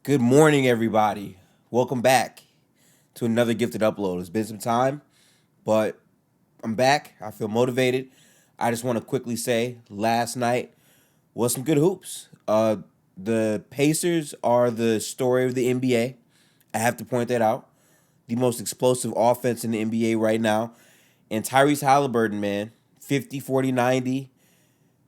Good morning, everybody. Welcome back to another gifted upload. It's been some time, but I'm back. I feel motivated. I just want to quickly say last night was some good hoops. The Pacers are the story of the NBA. I have to point that out. The most explosive offense in the NBA right now. And Tyrese Haliburton, man, 50, 40, 90,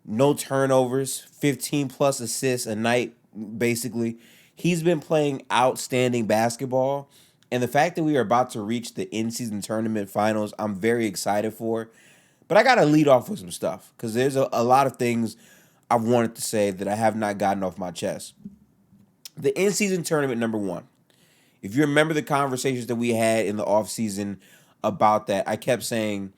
no turnovers, 15 plus assists a night, basically. He's been playing outstanding basketball. And the fact that we are about to reach the in season tournament finals, I'm very excited for. But I got to lead off with some stuff because there's a lot of things I've wanted to say that I have not gotten off my chest. The in season tournament, number one. If you remember the conversations that we had in the offseason about that, I kept saying,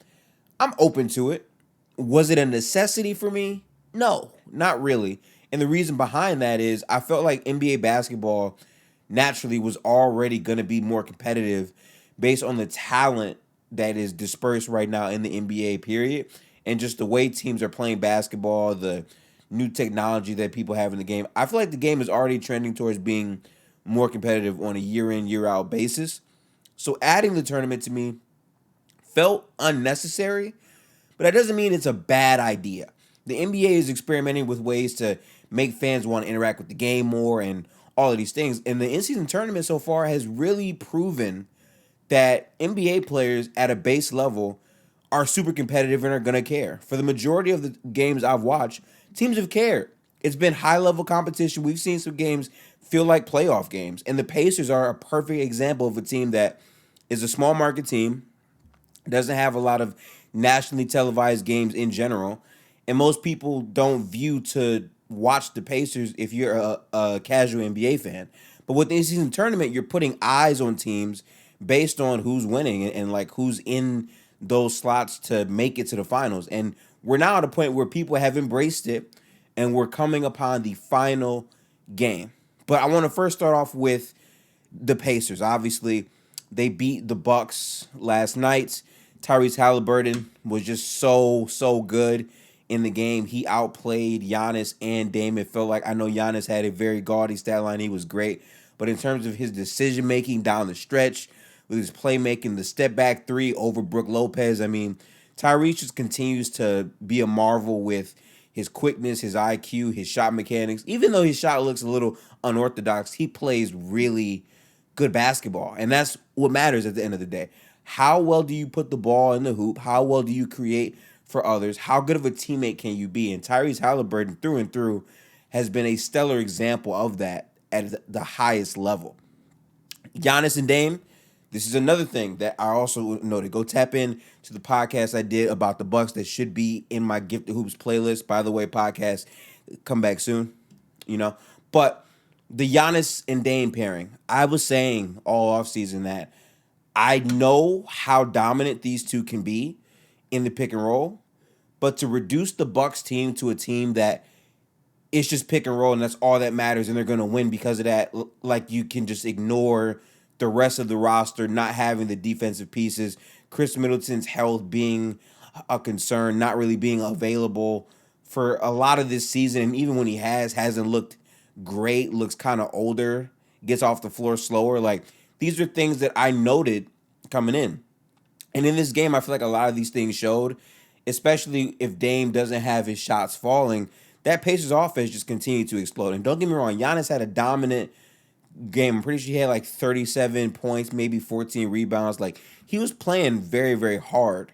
I'm open to it. Was it a necessity for me? No, not really. And the reason behind that is I felt like NBA basketball naturally was already going to be more competitive based on the talent that is dispersed right now in the NBA, period. And just the way teams are playing basketball, the new technology that people have in the game. I feel like the game is already trending towards being more competitive on a year in, year out basis. So adding the tournament to me felt unnecessary, but that doesn't mean it's a bad idea. The NBA is experimenting with ways to make fans want to interact with the game more and all of these things. And the in-season tournament so far has really proven that NBA players at a base level are super competitive and are going to care. For the majority of the games I've watched, teams have cared. It's been high level competition. We've seen some games feel like playoff games. And the Pacers are a perfect example of a team that is a small market team, doesn't have a lot of nationally televised games in general, and most people don't view to watch the Pacers if you're a casual NBA fan. But with the in-season tournament, you're putting eyes on teams based on who's winning and like who's in those slots to make it to the finals. And we're now at a point where people have embraced it, and we're coming upon the final game. But I want to first start off with the Pacers. Obviously, they beat the Bucks last night. Tyrese Haliburton was just so good in the game. He outplayed Giannis and Dame. It felt like I know Giannis had a very gaudy stat line. He was great. But in terms of his decision making down the stretch, with his playmaking, the step back three over Brook Lopez, I mean, Tyrese just continues to be a marvel with his quickness, his IQ, his shot mechanics. Even though his shot looks a little unorthodox, he plays really good basketball. And that's what matters at the end of the day. How well do you put the ball in the hoop? How well do you create for others? How good of a teammate can you be? And Tyrese Halliburton, through and through, has been a stellar example of that at the highest level. Giannis and Dame, this is another thing that I also noted. Go tap in to the podcast I did about the Bucks that should be in my Gifted Hoops playlist. By the way, podcast come back soon, you know. But the Giannis and Dame pairing, I was saying all offseason that I know how dominant these two can be in the pick and roll, but to reduce the Bucks team to a team that it's just pick and roll and that's all that matters and they're going to win because of that, like you can just ignore the rest of the roster not having the defensive pieces, Chris Middleton's health being a concern, not really being available for a lot of this season, and even when he hasn't looked great, looks kind of older, gets off the floor slower. Like, these are things that I noted coming in. And in this game, I feel like a lot of these things showed, especially if Dame doesn't have his shots falling. That Pacers offense just continued to explode. And don't get me wrong, Giannis had a dominant game. I'm pretty sure he had like 37 points, maybe 14 rebounds. Like, he was playing very, very hard.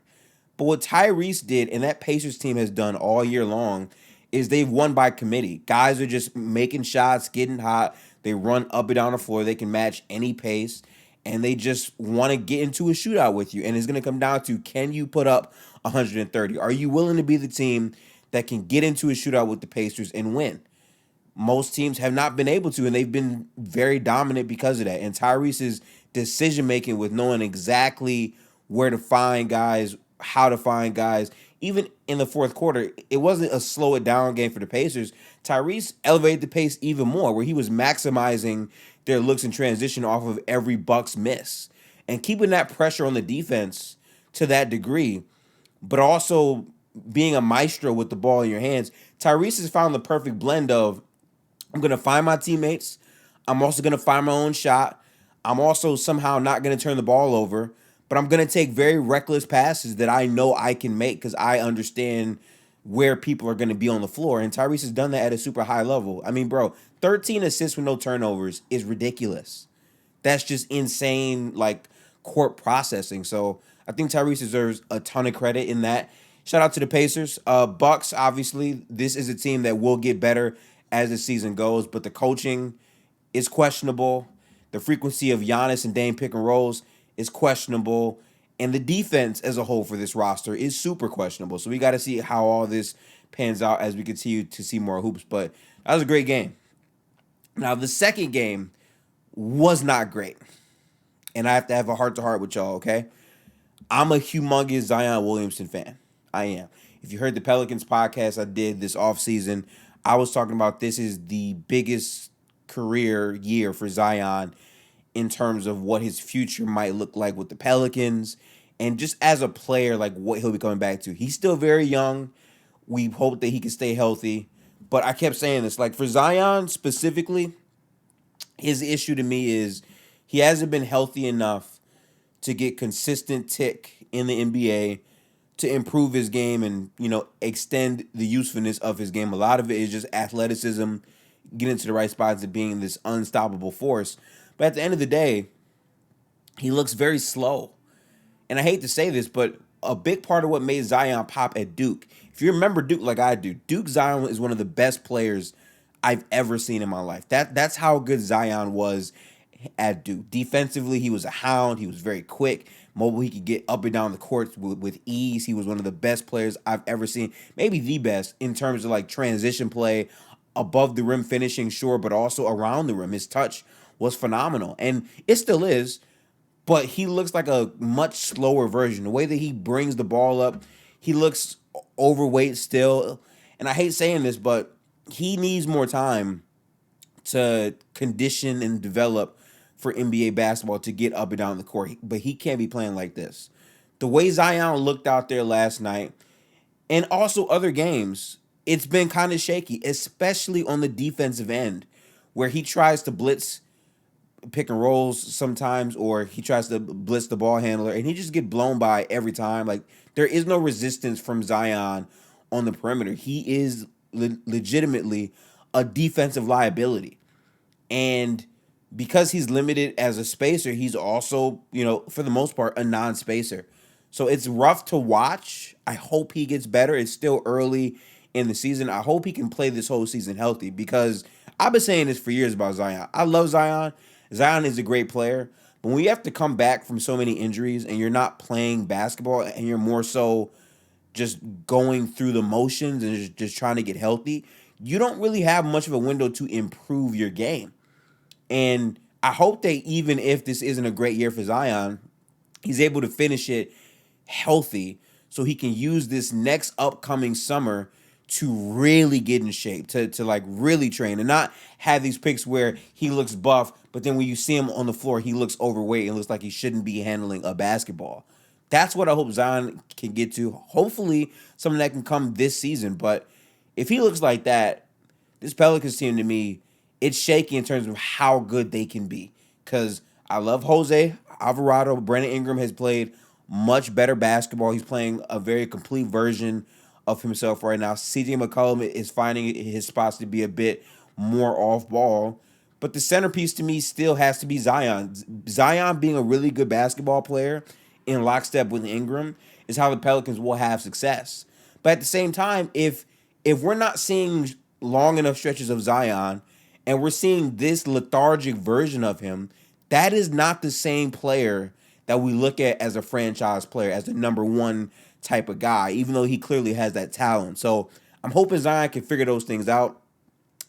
But what Tyrese did, and that Pacers team has done all year long, is they've won by committee. Guys are just making shots, getting hot. They run up and down the floor. They can match any pace, and they just want to get into a shootout with you. And it's going to come down to, can you put up 130? Are you willing to be the team that can get into a shootout with the Pacers and win? Most teams have not been able to, and they've been very dominant because of that. And Tyrese's decision making with knowing exactly where to find guys, how to find guys, even in the fourth quarter, it wasn't a slow it down game for the Pacers. Tyrese elevated the pace even more, where he was maximizing their looks in transition off of every Bucks miss and keeping that pressure on the defense to that degree, but also being a maestro with the ball in your hands. Tyrese has found the perfect blend of, I'm going to find my teammates. I'm also going to find my own shot. I'm also somehow not going to turn the ball over, but I'm going to take very reckless passes that I know I can make because I understand where people are going to be on the floor. And Tyrese has done that at a super high level. I mean, bro, 13 assists with no turnovers is ridiculous. That's just insane, like, court processing. So I think Tyrese deserves a ton of credit in that. Shout out to the Pacers. Bucks, obviously, this is a team that will get better as the season goes, but the coaching is questionable. The frequency of Giannis and Dame pick and rolls is questionable. And the defense as a whole for this roster is super questionable. So we got to see how all this pans out as we continue to see more hoops. But that was a great game. Now, the second game was not great. And I have to have a heart to heart with y'all, okay? I'm a humongous Zion Williamson fan. I am. If you heard the Pelicans podcast I did this offseason, I was talking about this is the biggest career year for Zion in terms of what his future might look like with the Pelicans and just as a player, like what he'll be coming back to. He's still very young. We hope that he can stay healthy. But I kept saying this, like for Zion specifically, his issue to me is he hasn't been healthy enough to get consistent tick in the NBA to improve his game and, extend the usefulness of his game. A lot of it is just athleticism, getting to the right spots and being this unstoppable force. But at the end of the day, he looks very slow. And I hate to say this, but a big part of what made Zion pop at Duke, if you remember Duke like I do, Duke Zion is one of the best players I've ever seen in my life. That's how good Zion was at Duke. Defensively, he was a hound. He was very quick, mobile. He could get up and down the court with ease. He was one of the best players I've ever seen, maybe the best in terms of like transition play, above the rim finishing, sure, but also around the rim. His touch was phenomenal, and it still is. But he looks like a much slower version. The way that he brings the ball up, he looks overweight still. And I hate saying this, but he needs more time to condition and develop for NBA basketball to get up and down the court. But he can't be playing like this. The way Zion looked out there last night and also other games, it's been kind of shaky, especially on the defensive end, where he tries to blitz pick and rolls sometimes, or he tries to blitz the ball handler, and he just get blown by every time. Like there is no resistance from Zion on the perimeter. He is legitimately a defensive liability, and because he's limited as a spacer, he's also for the most part a non-spacer. So it's rough to watch. I hope he gets better. It's still early in the season. I hope he can play this whole season healthy because I've been saying this for years about Zion. I love Zion. Zion is a great player, but when you have to come back from so many injuries and you're not playing basketball and you're more so just going through the motions and just trying to get healthy, you don't really have much of a window to improve your game. And I hope that even if this isn't a great year for Zion, he's able to finish it healthy so he can use this next upcoming summer to really get in shape, to like really train and not have these picks where he looks buff, but then when you see him on the floor, he looks overweight and looks like he shouldn't be handling a basketball. That's what I hope Zion can get to. Hopefully, something that can come this season. But if he looks like that, this Pelicans team to me, it's shaky in terms of how good they can be. Because I love Jose Alvarado. Brandon Ingram has played much better basketball. He's playing a very complete version of himself right now. CJ McCollum is finding his spots to be a bit more off ball. But the centerpiece to me still has to be Zion. Zion being a really good basketball player in lockstep with Ingram is how the Pelicans will have success. But at the same time, if we're not seeing long enough stretches of Zion and we're seeing this lethargic version of him, that is not the same player that we look at as a franchise player, as the number one type of guy, even though he clearly has that talent. So I'm hoping Zion can figure those things out.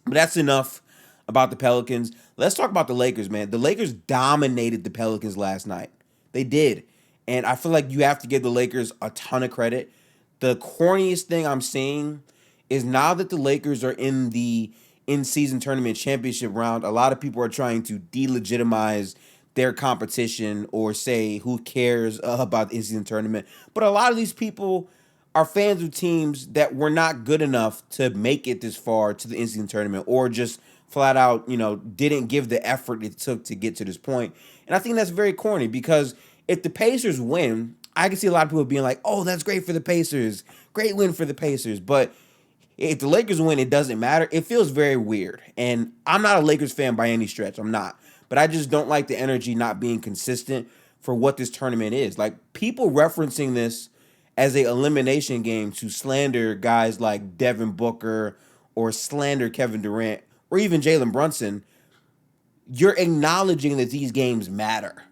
But that's enough about the Pelicans. Let's talk about the Lakers, man. The Lakers dominated the Pelicans last night. They did. And I feel like you have to give the Lakers a ton of credit. The corniest thing I'm seeing is now that the Lakers are in the in-season tournament championship round, a lot of people are trying to delegitimize their competition or say who cares about the in-season tournament. But a lot of these people are fans of teams that were not good enough to make it this far to the in-season tournament or just flat out, didn't give the effort it took to get to this point. And I think that's very corny because if the Pacers win, I can see a lot of people being like, oh, that's great for the Pacers. Great win for the Pacers. But if the Lakers win, it doesn't matter. It feels very weird. And I'm not a Lakers fan by any stretch. I'm not. But I just don't like the energy not being consistent for what this tournament is. Like, people referencing this as a elimination game to slander guys like Devin Booker or slander Kevin Durant or even Jalen Brunson, you're acknowledging that these games matter,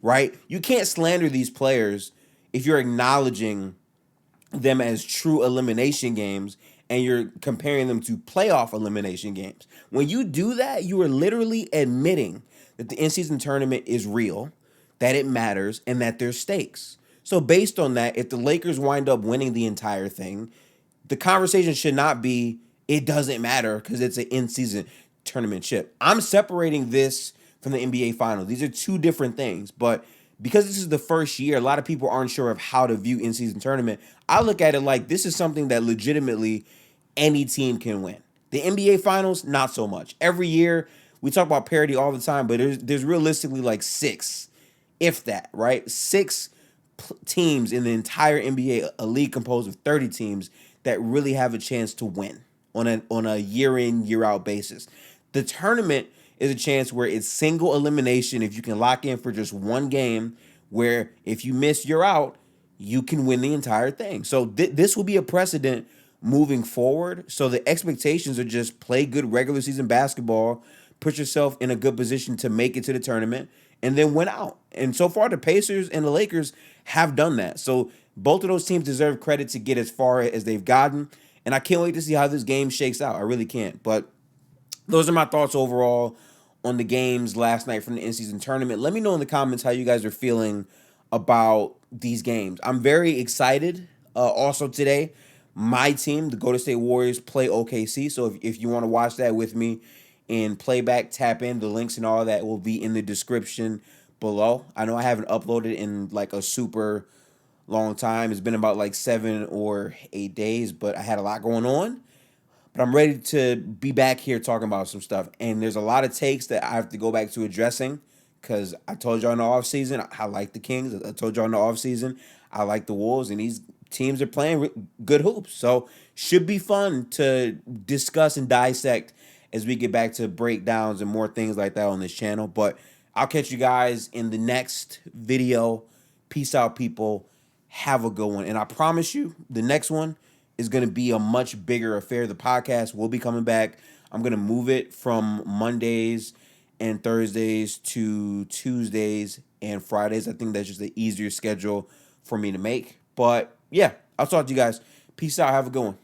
right? You can't slander these players if you're acknowledging them as true elimination games and you're comparing them to playoff elimination games. When you do that, you are literally admitting that the in-season tournament is real, that it matters, and that there's stakes. So based on that, if the Lakers wind up winning the entire thing, the conversation should not be, it doesn't matter because it's an in-season tournament chip. I'm separating this from the NBA Finals. These are two different things, but because this is the first year, a lot of people aren't sure of how to view in-season tournament. I look at it like this is something that legitimately any team can win. The NBA Finals, not so much. Every year, we talk about parity all the time, but there's realistically like six, if that, right? Six teams in the entire NBA, a league composed of 30 teams that really have a chance to win on a year in, year out basis. The tournament is a chance where it's single elimination. If you can lock in for just one game, where if you miss, you're out, you can win the entire thing. So this will be a precedent moving forward. So the expectations are just play good regular season basketball, put yourself in a good position to make it to the tournament, and then win out. And so far, the Pacers and the Lakers have done that. So both of those teams deserve credit to get as far as they've gotten. And I can't wait to see how this game shakes out. I really can't. But those are my thoughts overall on the games last night from the in-season tournament. Let me know in the comments how you guys are feeling about these games. I'm very excited. Also today, my team, the Golden State Warriors, play OKC. So if you want to watch that with me in playback, tap in. The links and all that will be in the description below. I know I haven't uploaded in like a super long time. It's been about like 7 or 8 days, but I had a lot going on. But I'm ready to be back here talking about some stuff. And there's a lot of takes that I have to go back to addressing because I told y'all in the offseason, I like the Kings. I told y'all in the offseason, I like the Wolves. And these teams are playing good hoops. So should be fun to discuss and dissect as we get back to breakdowns and more things like that on this channel. But I'll catch you guys in the next video. Peace out, people. Have a good one. And I promise you, the next one is going to be a much bigger affair. The podcast will be coming back. I'm going to move it from Mondays and Thursdays to Tuesdays and Fridays. I think that's just an easier schedule for me to make. But yeah, I'll talk to you guys. Peace out. Have a good one.